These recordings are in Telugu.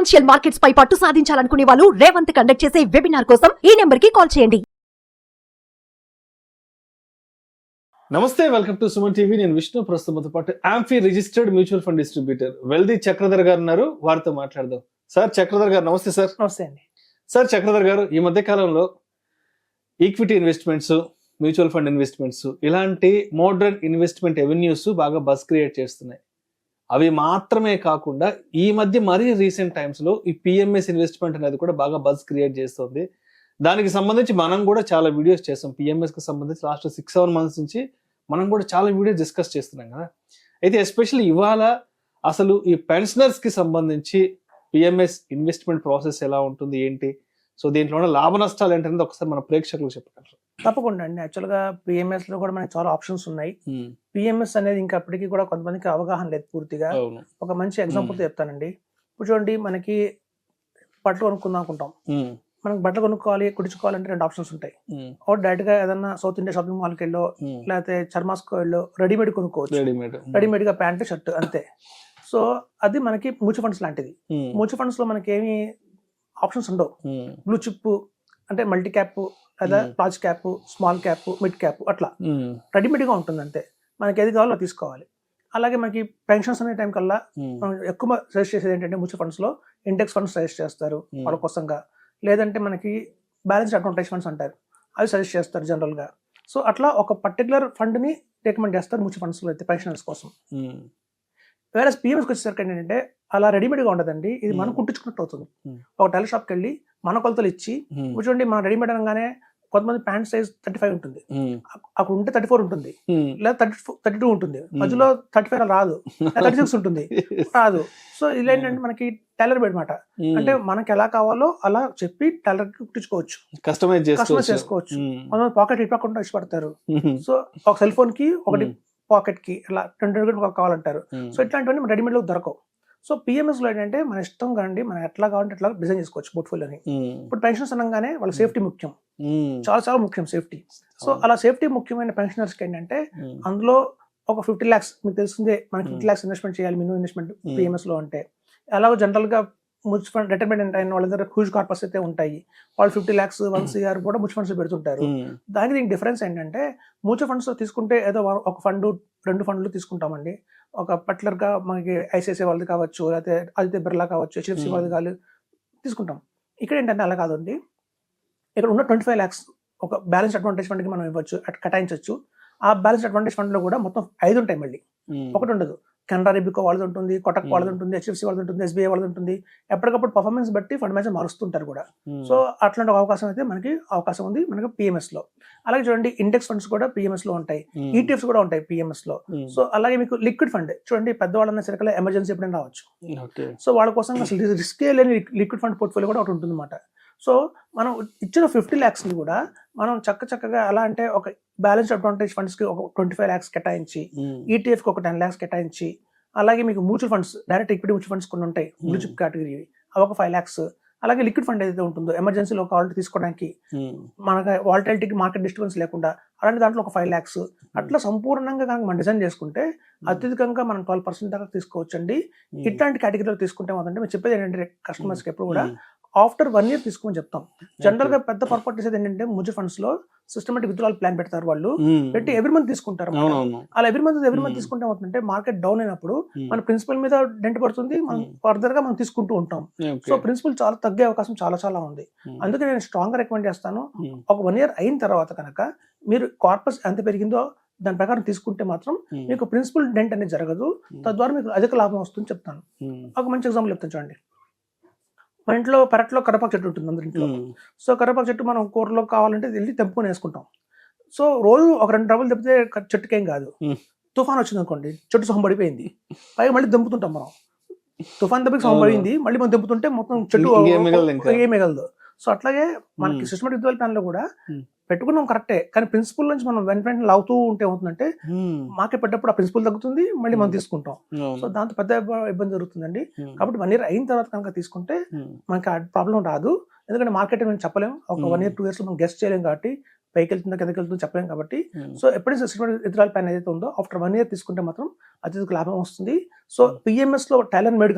ఫైనాన్షియల్ మార్కెట్స్ పై పట్టు సాధించాలనుకునే వాళ్ళు రేవంత్ కండక్ట్ చేసే వెబినార్ కోసం ఈ నెంబర్ కి కాల్ చేయండి. నమస్తే, వెల్కమ్ టు సుమన్ టీవీ. నేను విష్ణు. ప్రస్తుతంతో పాటు amphi registered mutual fund distributor wealthy Chakradhar గారు ఉన్నారు. వారితో మాట్లాడదాం. సార్ చక్రధర్ గారు నమస్తే. సార్ నమస్తే అండి. సార్ చక్రధర్ గారు, ఈ మధ్య కాలంలో equity investments, mutual fund investments ఇలాంటి మోడర్న్ ఇన్వెస్ట్మెంట్ ఎవెన్యూస్ బాగా బజ్ క్రియేట్ చేస్తున్నాయి. అవి మాత్రమే కాకుండా ఈ మధ్య మరీ రీసెంట్ టైమ్స్ లో ఈ పిఎంఎస్ ఇన్వెస్ట్మెంట్ అనేది కూడా బాగా బజ్ క్రియేట్ చేస్తుంది. దానికి సంబంధించి మనం కూడా చాలా వీడియోస్ చేస్తాం. పిఎంఎస్ కి సంబంధించి లాస్ట్ 6-7 months నుంచి మనం కూడా చాలా వీడియోస్ డిస్కస్ చేస్తున్నాం కదా. అయితే ఎస్పెషల్లీ ఇవాళ అసలు ఈ పెన్షనర్స్ కి సంబంధించి పిఎంఎస్ ఇన్వెస్ట్మెంట్ ప్రాసెస్ ఎలా ఉంటుంది, ఏంటి, సో దీంట్లో ఉన్న లాభ నష్టాలు ఏంటనేది ఒకసారి మన ప్రేక్షకులకు చెప్పగలరు? తప్పకుండా అండి. యాక్చువల్గా పిఎంఎస్ లో కూడా మనకి చాలా ఆప్షన్స్ ఉన్నాయి. పిఎంఎస్ అనేది ఇంకా అప్పటికి కూడా కొంతమందికి అవగాహన లేదు పూర్తిగా. ఒక మంచి ఎగ్జాంపుల్ చెప్తానండి. ఇప్పుడు చూడండి, మనకి బట్టలు కొనుక్కుందాం అనుకుంటాం. మనకి బట్టలు కొనుక్కోవాలి, కుడుచుకోవాలంటే 2 ఆప్షన్స్ ఉంటాయి. ఒకటి డైరెక్ట్ గా ఏదన్నా సౌత్ ఇండియా షాపింగ్ మాల్కి వెళ్ళో లేకపోతే చర్మాస్కో వెళ్ళో రెడీమేడ్ కొనుక్కోవచ్చు. రెడీమేడ్ గా ప్యాంట్ షర్ట్ అంతే. సో అది మనకి మ్యూచువల్ ఫండ్స్ లాంటిది. మ్యూచువల్ ఫండ్స్ లో మనకి ఏమి ఆప్షన్స్ ఉండవు. బ్లూ చిప్ అంటే మల్టీ క్యాప్ లేదా large cap, small cap, mid cap అట్లా రెడీమేడ్ గా ఉంటుంది అంతే. మనకి ఏది కావాలో తీసుకోవాలి. అలాగే మనకి పెన్షన్స్ అనే టైం కల్లా మనం ఎక్కువ సజెస్ట్ చేసేది ఏంటంటే మ్యూచువల్ ఫండ్స్ లో ఇండెక్స్ ఫండ్స్ సజెస్ట్ చేస్తారు వాళ్ళ కోసంగా. లేదంటే మనకి బ్యాలెన్స్డ్ అకౌంట్ ఫండ్స్ అంటారు, అవి సజెస్ట్ చేస్తారు జనరల్ గా. సో అట్లా ఒక పర్టికులర్ ఫండ్ ని రికమెండ్ చేస్తారు మ్యూచువల్ ఫండ్స్ లో అయితే పెన్షనర్స్ కోసం. వేరే పిఎంఎస్కి వచ్చేసరికి ఏంటంటే అలా రెడీమేడ్ గా ఉండదండి. ఇది మనం కుట్టించుకున్నట్టు అవుతుంది. ఒక టైలర్ షాప్కి వెళ్ళి మన కొలతలు ఇచ్చి, చూడండి మనం రెడీమేడ్ అనగానే కొంతమంది ప్యాంట్ సైజ్ 35 ఉంటుంది, అక్కడ ఉంటే 34 ఉంటుంది, లేదా 32 ఉంటుంది, మధ్యలో 35 రాదు, 36 ఉంటుంది రాదు. సో ఇలా ఏంటంటే మనకి టైలర్ బెడ్ మాట, అంటే మనకి ఎలా కావాలో అలా చెప్పి టైలర్ కి కుట్టించుకోవచ్చు, కస్టమైజ్ చేసుకోవచ్చు. కొంతమంది పాకెట్ ఇప్పకుండా ఇష్టపడతారు. సో ఒక సెల్ ఫోన్ కి ఒకటి పాకెట్ కి అలా 2 కావాలంటారు. సో ఇట్లాంటివన్నీ రెడీమేడ్ లో దొరకవు. సో పిఎంఎస్ లో ఏంటంటే మన ఇష్టం కాండి, మనం ఎట్లా కావాలంటే ఎట్లా డిజైన్ చేసుకోవచ్చు పోర్ట్ఫోలియోని. ఇప్పుడు పెన్షన్స్ అనగానే వాళ్ళ సేఫ్టీ ముఖ్యం, చాలా చాలా ముఖ్యం సేఫ్టీ. సో అలా సేఫ్టీ ముఖ్యమైన పెన్షనర్స్ కి ఏంటంటే అందులో ఒక 50 lakhs, మీకు తెలిసిందే మనకి 50 lakhs ఇన్వెస్ట్మెంట్ చేయాలి మినిమం ఇన్వెస్ట్మెంట్ పిఎంఎస్ లో. అంటే అలాగే జనరల్ గా మ్యూచువల్ ఫండ్ రిటైర్మెంట్ అయిన వాళ్ళ దగ్గర హ్యూజ్ కార్పస్ అయితే ఉంటాయి. వాళ్ళు 50 lakhs 1 crore కూడా మ్యూచువల్ ఫండ్స్ పెడుతుంటారు. దానికి దీనికి డిఫరెన్స్ ఏంటంటే మ్యూచువల్ ఫండ్స్ లో తీసుకుంటే ఏదో ఒక ఫండ్ 2 ఫండ్లు తీసుకుంటామండి. ఒక పర్టికులర్ గా మనకి ఐసిఐసిఐ వాళ్ళది కావచ్చు, లేకపోతే ఆదిత్య బిర్లా కావచ్చు, హెచ్డిఎఫ్సి వాళ్ళది కాదు తీసుకుంటాం. ఇక్కడ ఏంటంటే అలా కాదండి. ఇక్కడ ఉన్న 25 lakhs ఒక బ్యాలెన్స్ అడ్వాంటేజ్ ఫండ్ కి మనం ఇవ్వచ్చు, కేటాయించవచ్చు. ఆ బ్యాలెన్స్ అడ్వాంటేజ్ ఫండ్ లో కూడా మొత్తం 5 ఉంటాయి. మళ్ళీ ఒకటి ఉండదు. కెనరా రిబికో వాళ్ళది ఉంటుంది, కొటక్ వాళ్ళది ఉంటుంది, హెచ్డిఎఫ్సి వాళ్ళది ఉంటుంది, ఎస్బీఐ వాళ్ళది ఉంటుంది. ఎప్పటికప్పుడు పర్ఫార్మెన్స్ బట్టి ఫండ్ మేనేజర్ మారుస్తుంటారు కూడా. సో అట్లాంటి అవకాశం అయితే మనకి అవకాశం ఉంది మనకి పిఎంఎస్ లో. అలాగే చూడండి, ఇండెక్స్ ఫండ్స్ కూడా పిఎంఎస్ లో ఉంటాయి, ఈటీఎఫ్స్ కూడా ఉంటాయి పిఎంఎస్ లో. సో అలాగే మీకు లిక్విడ్ ఫండ్ చూడండి, పెద్దవాళ్ళన్న సరికల్లా ఎమర్జెన్సీ ఎప్పుడైనా రావచ్చు. సో వాళ్ళ కోసం అసలు రిస్క్ లేని లిక్విడ్ ఫండ్ పోర్ట్ఫోలియో కూడా ఒకటి ఉంటుంది అన్నమాట. సో మనం ఇచ్చిన 50 lakhs ని కూడా మనం చక్కగా ఎలా అంటే ఒక బ్యాలెన్స్ అడ్వాంటేజ్ ఫండ్స్ కి ఒక 25 lakhs కేటాయించి, ఈటీఎఫ్ కి ఒక 10 lakhs కేటాయించి, అలాగే మీకు mutual funds direct equity mutual funds కొన్ని ఉంటాయి బ్లూ చిప్ కేటగిరీ, అవి ఒక 5 lakhs. అలాగే లిక్విడ్ ఫండ్ ఏదైతే ఉంటుందో ఎమర్జెన్సీలో కావాలంటే తీసుకోవడానికి, మనకి వాలటిలిటీకి మార్కెట్ డిస్టర్బెన్స్ లేకుండా అలాంటి దాంట్లో ఒక 5 lakhs. అట్లా సంపూర్ణంగా కనుక మనం డిజైన్ చేసుకుంటే అత్యధికంగా మనం 12% దాకా తీసుకోవచ్చు అండి. ఇట్లాంటి కేటగిరీలో తీసుకుంటే మాత్రం మేము చెప్పేది ఏంటంటే కస్టమర్స్కి ఎప్పుడు కూడా ఆఫ్టర్ 1 year తీసుకోమని చెప్తాం. జనరల్ గా పెద్ద పొరపాటు చేసేది ఏంటంటే మ్యూచువల్ ఫండ్స్ లో సిస్టమేటిక్ విత్డ్రాల్ ప్లాన్ పెడతారు వాళ్ళు, పెట్టి ఎవ్రీ మంత్ తీసుకుంటారు. అలా ఎవ్రీ మంత్ తీసుకుంటే ఏమవుతుందంటే మార్కెట్ డౌన్ అయినప్పుడు మన ప్రిన్సిపల్ మీద డెంట్ పడుతుంది, మనం ఫర్దర్ గా మనం తీసుకుంటూ ఉంటాం. సో ప్రిన్సిపల్ చాలా తగ్గే అవకాశం చాలా ఉంది. అందుకే నేను స్ట్రాంగ్ గా రికమెండ్ చేస్తాను, ఒక 1 year అయిన తర్వాత కనుక మీరు కార్పస్ ఎంత పెరిగిందో దాని ప్రకారం తీసుకుంటే మాత్రం మీకు ప్రిన్సిపల్ డెంట్ అనేది జరగదు, తద్వారా మీకు అధిక లాభం వస్తుందని చెప్తాను. ఒక మంచి ఎగ్జాంపుల్ చెప్తాను చూడండి. మన ఇంట్లో పెరట్లో కరివేపాకు చెట్టు ఉంటుంది అందరి ఇంట్లో. సో కరివేపాకు చెట్టు మనం కూరలో కావాలంటే వెళ్ళి తెంపుకొని వేసుకుంటాం. సో రోజు ఒక 2 డబ్బులు తెప్పితే చెట్టుకేం కాదు. తుఫాన్ వచ్చింది అనుకోండి, చెట్టు సొహం పడిపోయింది, పైగా మళ్ళీ తెంపుతుంటాం మనం. తుఫాన్ దెబ్బకి సొహం పడింది, మళ్ళీ మనం తెంపుతుంటే మొత్తం చెట్టు ఏం మిగలదు. సో అట్లాగే మనకి సిస్టమేటిక్ విత్డ్రాల్ ప్లాన్ లో కూడా పెట్టుకున్నాం కరెక్టే, కానీ ప్రిన్సిపల్ నుంచి మనం వెంటనే లాగుతూ ఉంటే ఏమవుతుందంటే మార్కెట్ పెట్టేప్పుడు ఆ ప్రిన్సిపల్ తగ్గుతుంది, మళ్ళీ మనం తీసుకుంటాం. సో దాంతో పెద్ద ఇబ్బంది జరుగుతుందండి. కాబట్టి 1 year అయిన తర్వాత కనుక తీసుకుంటే మనకి ఆ ప్రాబ్లం రాదు. ఎందుకంటే మార్కెట్ మనం చెప్పలేము, ఒక 1 year 2 years లో మనం గెస్ట్ చేయలేము. కాబట్టి పైకి వెళ్తుందో కిందకి వెళ్తుందో చెప్పలేం కాబట్టి సో ఎప్పుడైతే సిస్టమేటిక్ విత్డ్రాయల్ ప్లాన్ ఏదైతే ఉందో ఆఫ్టర్ 1 year తీసుకుంటే మాత్రం అత్యధిక లాభం వస్తుంది. సో పిఎంఎస్ లో టైలర్ మేడ్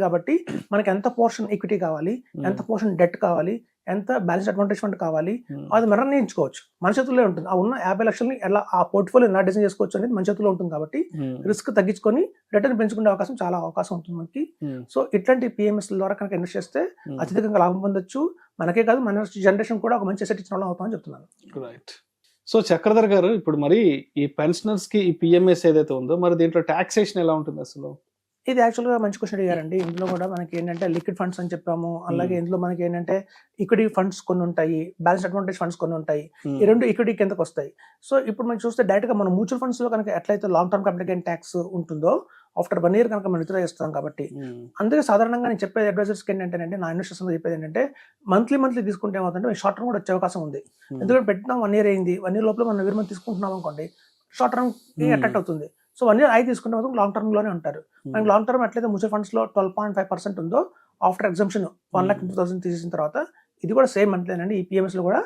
కాబట్టి మనకి ఎంత పోర్షన్ ఈక్విటీ కావాలి, ఎంత పోర్షన్ డెట్ కావాలి, ఎంత బ్యాలెన్స్ అడ్వాంటేజ్ ఫండ్ కావాలి, అది మనం నిర్ణయించుకోవచ్చు. మన చేతుల్లో ఉంటుంది. ఆ ఉన్న 50 లక్షలని ఎలా ఆ పోర్ట్ఫోలియో ఎలా డిజైన్ చేసుకోవచ్చు అనేది మన చేతుల్లో ఉంటుంది కాబట్టి రిస్క్ తగ్గించుకొని రిటర్న్ పెంచుకునే అవకాశం చాలా అవకాశం ఉంటుంది మనకి. సో ఇట్లాంటి పిఎంఎస్ ద్వారా కనుక ఇన్వెస్ట్ చేస్తే అత్యధికంగా లాభం పొందొచ్చు. మనకే కాదు, మన జనరేషన్ కూడా ఒక మంచి అసెట్ ఇచ్చిన వాళ్ళం అవుతామని చెప్తున్నాను. రైట్. సో చక్రధర్ గారు, ఇప్పుడు మరి ఈ పెన్షనర్స్ కి ఈ పిఎంఎస్ ఏదైతే ఉందో మరి దీంట్లో టాక్సేషన్ ఎలా ఉంటుంది అసలు? ఇది యాక్చువల్గా మంచి క్వశ్చన్ అడిగారండి. ఇందులో కూడా మనకి ఏంటంటే లిక్విడ్ ఫండ్స్ అని చెప్పాము, అలాగే ఇందులో మనకి ఏంటంటే ఈక్విటీ ఫండ్స్ కొన్ని ఉంటాయి, బ్యాలెన్స్ అడ్వాంటేజ్ ఫండ్స్ కొన్ని ఉంటాయి. ఈ రెండు ఈక్విటీ కిందకి వస్తాయి. సో ఇప్పుడు మనం చూస్తే డైరెక్ట్ గా మనం మ్యూచువల్ ఫండ్స్ లో కనుక ఎట్లయితే long term capital gain tax ఉంటుందో ఆఫ్టర్ 1 year కనుక మనం విత్డ్రా చేస్తాం కాబట్టి, అందుకే సాధారణంగా నేను చెప్పేది అడ్వైజర్స్కి ఏంటంటే, నా ఇన్వెస్టర్స్ చెప్పేది ఏంటంటే మంత్లీ తీసుకుంటే ఏమవుతుందంటే షార్ట్ టర్మ్ కూడా వచ్చే అవకాశం ఉంది. ఎందుకంటే పెట్టినా 1 year అయింది, 1 year లోపల మనం ఎవరి తీసుకుంటున్నాం అనుకోండి, షార్ట్ టర్మ్ అట్రాక్ట్ అవుతుంది. సో 1 year తీసుకుంటే మాత్రం లాంగ్ టర్మ్ లోనే ఉంటారు. మనకి లాంగ్ టర్మ్ ఎట్లయితే మ్యూచువల్ ఫండ్స్ లో 12.5% ఉందో ఆఫ్టర్ ఎగ్జంప్షన్ 1,50,000 తీసేసిన తర్వాత, ఇది కూడా సేమ్ అంతేనండి. ఈ పిఎంఎస్ లో కూడా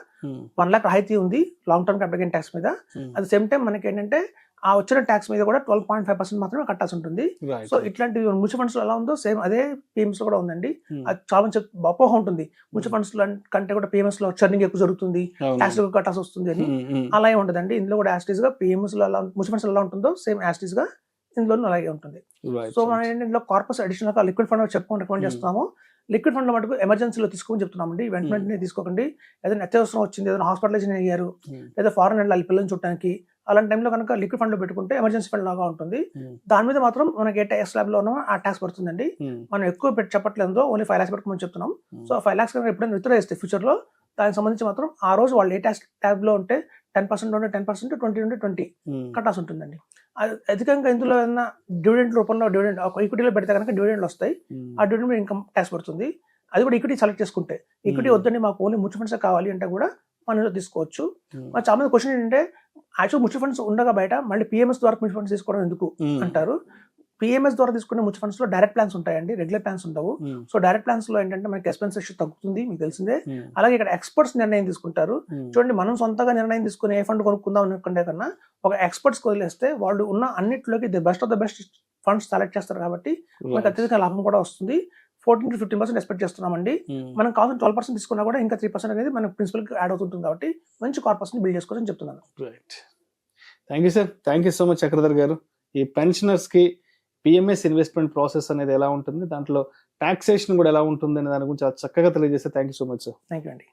1 lakh రాయితీ ఉంది long term capital gain tax మీద. అట్ సేమ్ టైం మనకి ఏంటంటే ఆ వచ్చిన ట్యాక్స్ మీద కూడా 12.5% మాత్రమే కట్టాల్సి ఉంటుంది. సో ఇట్లాంటి మ్యూచువల్ ఫండ్స్ లో ఎలా ఉందో సేమ్ అదే పిఎంఎస్ లో కూడా ఉందండి. అది చాలా మంచి అపోహ ఉంటుంది, మ్యూచువల్ ఫండ్స్ లో కంటే కూడా పిఎంఎస్ లో చర్నింగ్ ఎక్కువ జరుగుతుంది, ట్యాక్స్ ఎక్కువ కట్టాల్సి వస్తుంది అని. అలా ఏమి ఉండదండి. ఇందులో కూడా యాస్టీస్ గా పిఎంఎస్ లో మ్యూచువల్ ఫండ్స్ ఎలా ఉంటుందో సేమ్ యాస్టీస్ గా ఇందులో అలాగే ఉంటుంది. సో మనం ఏంటంటే ఇందులో కార్పస్ అడిషనల్ గా లిక్విడ్ ఫండ్ చెప్పుకొని రికమెండ్ చేస్తున్నాము. లిక్విడ్ ఫండ్ లో మటుకు ఎమర్జెన్సీలో తీసుకోమని చెప్తున్నామండి. వెంటనే తీసుకోకండి. ఏదైనా అత్యవసరం వచ్చింది, ఏదైనా హాస్పిటలైజేషన్ అయ్యారు, లేదా ఫారెన్ వెళ్ళాలి పిల్లల్ని చుట్టానికి, అలాంటి టైంలో కనుక లిక్విడ్ ఫండ్ లో పెట్టుకుంటే ఎమర్జెన్సీ ఫండ్ లాగా ఉంటుంది. దాని మీద మాత్రం మనకి ఏ ట్యాక్స్ స్లాబ్ లో ఉన్నో ఆ ట్యాక్స్ పడుతుందండి. మనం ఎక్కువ చెప్పట్లేదు, ఓన్లీ 5 lakhs పెట్టుకోమని చెప్తున్నాం. సో 5 lakhs కనుక ఎప్పుడైనా విత్డ్రా చేస్తే ఫ్యూచర్ లో దానికి సంబంధించి మాత్రం ఆ రోజు వాళ్ళు ఏ ట్యాక్స్ ట్యాబ్ లో ఉంటే 10% ఉంటే 10%, 20 ఉంటే 20 కట్టాల్సి ఉంటుందండి. అధికంగా ఇందులో ఏదైనా డివిడెండ్ రూపంలో డివిడెండ్ ఈక్విటీలో పెడితే కనుక డివిడెండ్లు వస్తాయి. ఆ డివిడెండ్ మీద ఇన్కమ్ ట్యాక్స్ పడుతుంది. అది కూడా ఈక్విటీ సెలెక్ట్ చేసుకుంటే, ఈక్విటీ వద్దండి మాకు ఓన్లీ మ్యూచువల్ ఫండ్స్ కావాలి అంటే కూడా మనం తీసుకోవచ్చు. చాలా మంది క్వశ్చన్ ఏంటంటే, యాక్చువల్ మ్యూచువల్ ఫండ్స్ ఉండగా బయట మళ్ళీ పిఎంఎస్ ద్వారా మ్యూచువల్ ఫండ్స్ తీసుకోవడం ఎందుకు అంటారు. పిఎంఎస్ ద్వారా తీసుకునే మ్యూచువల్ ఫండ్స్ లో డైరెక్ట్ ప్లాన్స్ ఉంటాయండి, రెగ్యులర్ ప్లాన్స్ ఉండవు. సో డైరెక్ట్ ప్లాన్స్ లో ఏంటంటే మనకి ఎక్స్పెన్స్ రేషియో తగ్గుతుంది, మీకు తెలిసిందే. అలాగే ఇక్కడ ఎక్స్పర్ట్స్ నిర్ణయం తీసుకుంటారు. చూడండి, మనం సొంతగా నిర్ణయం తీసుకుని ఏ ఫండ్ కొనుక్కుందాం అనుకుంటే కన్నా ఒక ఎక్స్పర్ట్స్ వదిలేస్తే వాళ్ళు ఉన్న అన్నింటిలోకి the best of the best funds select చేస్తారు కాబట్టి మనకి అత్యధిక లాభం కూడా వస్తుంది. 14 to 15% ఎక్స్పెక్ట్ చేస్తున్నామండి. మనం కావాల్సిన 12% తీసుకున్నా కూడా ఇంకా 3% అనేది మన ప్రిన్సిపల్ యాడ్ అవుతుంటుంది కాబట్టి మంచి కార్పస్ ని బిల్డ్ చేసుకోవాలని చెప్తున్నాను. Right. Thank you sir. Thank you so much Chakradhar గారు. ఈ పెన్షనర్స్ కి పిఎంఎస్ ఇన్వెస్ట్మెంట్ ప్రాసెస్ అనేది ఎలా ఉంటుంది, దాంట్లో టాక్సేషన్ కూడా ఎలా ఉంటుంది అనే దాని గురించి చక్కగా తెలియజేస్తే thank you so much sir. Thank you అండి.